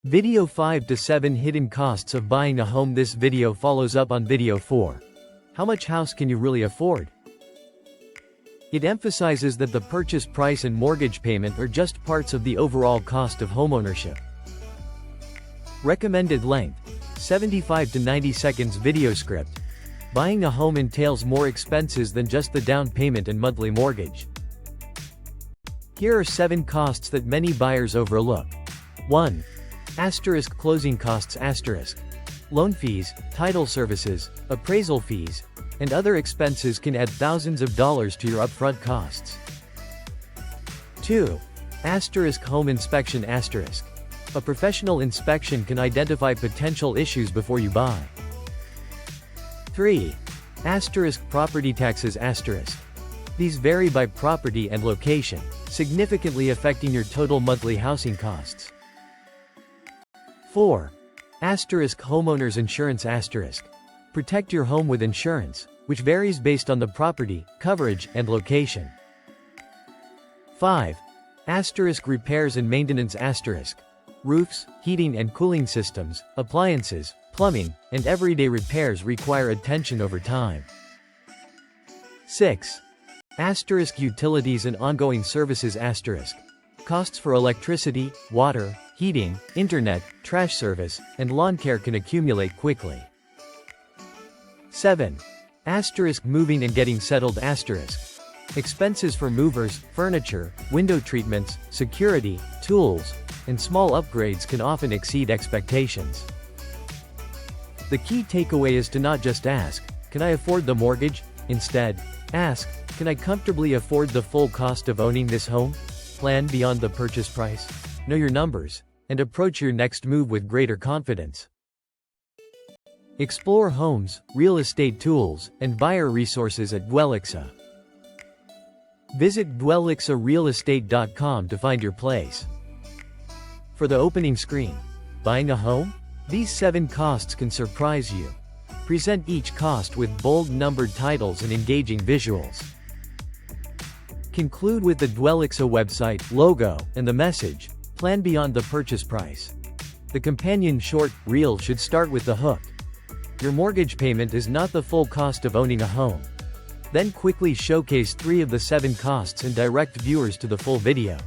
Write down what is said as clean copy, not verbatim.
Video 5 to 7 Hidden Costs of Buying a Home. This video follows up on Video 4. How much house can you really afford? It emphasizes that the purchase price and mortgage payment are just parts of the overall cost of homeownership. Recommended length: 75 to 90 seconds. Video script: buying a home entails more expenses than just the down payment and monthly mortgage. Here are 7 costs that many buyers overlook. 1. Closing costs. Loan fees, title services, appraisal fees, and other expenses can add thousands of dollars to your upfront costs. 2. Home inspection. A professional inspection can identify potential issues before you buy. 3. Property taxes. These vary by property and location, significantly affecting your total monthly housing costs. 4. Homeowners insurance. Protect your home with insurance, which varies based on the property, coverage, and location. 5. Repairs and maintenance. Roofs, heating and cooling systems, appliances, plumbing, and everyday repairs require attention over time. 6. Utilities and ongoing services. Costs for electricity, water, heating, internet, trash service, and lawn care can accumulate quickly. 7. Moving and getting settled. Expenses for movers, furniture, window treatments, security, tools, and small upgrades can often exceed expectations. The key takeaway is to not just ask, "Can I afford the mortgage?" Instead, ask, "Can I comfortably afford the full cost of owning this home?" Plan beyond the purchase price, know your numbers, and approach your next move with greater confidence. Explore homes, real estate tools, and buyer resources at Dwellixa. Visit dwellixarealestate.com to find your place. For the opening screen, buying a home? These 7 costs can surprise you. Present each cost with bold numbered titles and engaging visuals. Conclude with the Dwellixa website, logo, and the message, "Plan beyond the purchase price." The companion short reel should start with the hook: "Your mortgage payment is not the full cost of owning a home." Then quickly showcase 3 of the 7 costs and direct viewers to the full video.